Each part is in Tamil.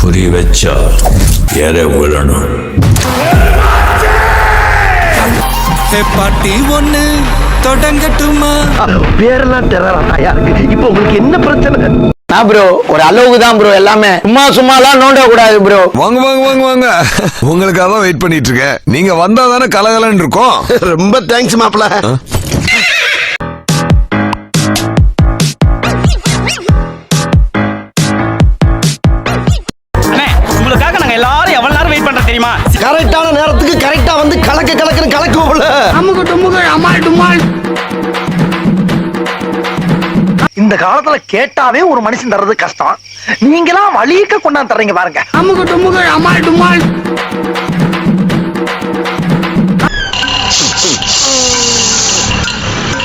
குறி வச்சா எற விழணும். பாட்டி ஒண்ணு தொடங்கட்டுமா? பேரெல்லாம் தெரியறாயா இருக்கு. இப்போ உங்களுக்கு என்ன பிரச்சனை? ப்ரோ ஒரு அளவுக்கு தான் ப்ரோ, எல்லாமே சும்மாலாம் நோண்ட கூடாது ப்ரோ. வாங்க வாங்க வாங்க வாங்க, உங்களுக்காக தான் வெயிட் பண்ணிட்டு இருக்கேன். நீங்க வந்தா தானே கலகலன்னு இருக்கும். ரொம்ப தேங்க்ஸ் மாப்ள. உங்களுக்காக நாங்க எல்லாரும் எவ்வளவு நேரம் வெயிட் பண்றோம் தெரியுமா? கரெக்டான நேரத்துக்கு கரெக்டா வந்து கலக்குன்னு கலக்குவோம்ல. அமுக்கு டுமுக்கு அமால் டுமால். இந்த காலத்துல கேட்டாவே ஒரு மனுஷன் தர்றது கஷ்டம். நீங்களாம் வலிக்க கொண்டாந்து தர்றீங்க பாருங்க. அமுக்கு டுமுக்கு அமால் டுமால்.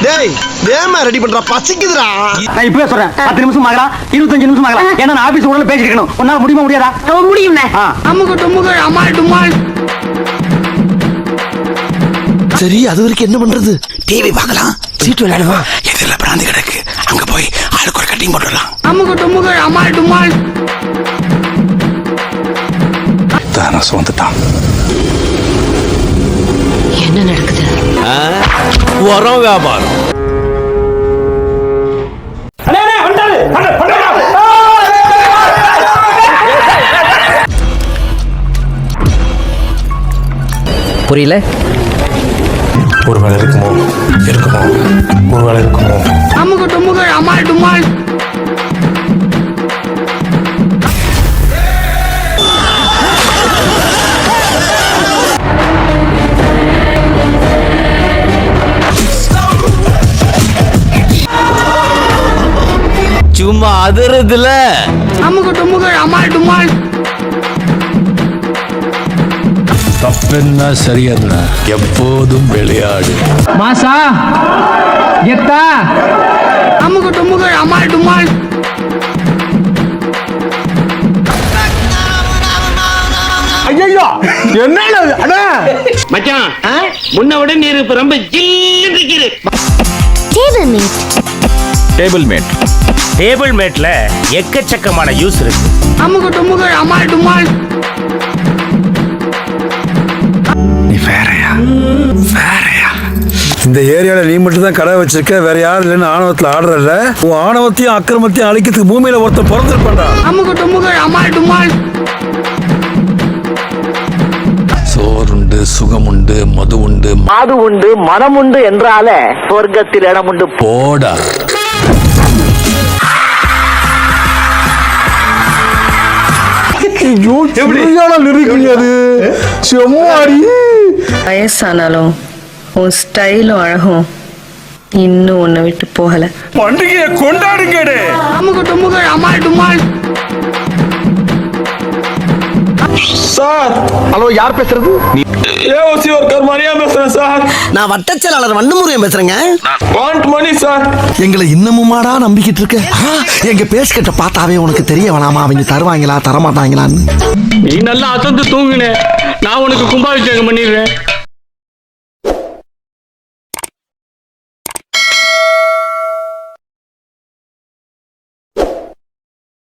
டேய் ஏமா ரெடி பண்றா? பசிக்குதுடா. நான் இப்பவே சொல்றேன், 10 நிமிஷம் ஆகலாம், 25 நிமிஷம் ஆகலாம். ஏன்னா நான் ஆபீஸ் உடனே பேசிட்டு இருக்கணும். உன்னால முடியுமா முடியாதா? முடியும். அமுக்கு டுமுக்கு அமால் டுமால். சரி, அது வரைக்கும் என்ன பண்றது? டிவி பார்க்கலாம், சீட்டு விளையாடுவோம். எதிரில் பிராந்தி கிடக்கு, அங்க போய் ஆளுக்கு ஒரு கட்டிங் போட்டுடலாம். அமுக்கு டுமுக்கு அமால் டுமால். தானஸ் வந்துட்டான். என்ன நடக்குது? உரம் வியாபாரம். புரியல. ஒரு வேலை இருக்குமோ ஒரு வேலை இருக்குமோ. அமுக்கு டுமுக்கு அமால் டுமால். சும்மா அதிரதுல. அமுக்கு டுமுக்கு அமால் டுமால். தப்பென்ன சரியென்ன எப்போதும் விளையாடு. மாசா எத்தா. அமுக்கு டுமுக்கு அமால் டுமால். ஐயோ என்ன மச்சான், முன்ன விட நீர் இப்ப ரொம்ப ஜில்லுன்னு இருக்குது. Table mat. டேபிள் மேட்ல எக்கச்சக்கமான யூஸ் இருக்கு. அமுக்கு டுமுக்கு அமால் டுமால். நீ வேறையா? இந்த ஏரியால நீ மட்டும் தான் கடை வச்சிருக்க, வேற யாரும் இல்லைன்னு ஆணவத்துல ஆடுறல. உன் ஆணவத்தையும் அக்கிரமத்தையும் அழிக்கிறதுக்கு பூமியில ஒருத்தர் பிறந்திருப்பாண்டா. அமுக்கு டுமுக்கு அமால் டுமால். சோறுண்டு, சுகமுண்டு, மது உண்டு, மாது உண்டு மனம் உண்டு என்றால சொர்க்கத்தில் இடம் உண்டு. போடா. வயசானாலும் உன் ஸ்டைலும் அழகும் இன்னும் உன்னை விட்டு போகல. பண்டிகையை கொண்டாடுங்க. அமுக்கு டுமுக்கு அமால் டுமால். சார், ஹலோ, யார் பேசுறது? நான் வட்டச் செயலாளர் வண்டமுருகன் பேசுறேங்க. எங்களை இன்னமுமாடா நம்பிக்கிட்டு இருக்க? எங்க பேஸ்கட்ட பார்த்தாவே உனக்கு தெரிய வேணாமா அவங்க தருவாங்களா தரமாட்டாங்களான்னு? நீ நல்லா அசந்து தூங்குன, நான் உனக்கு கும்பாபிஷேகம் பண்ணிடுறேன்.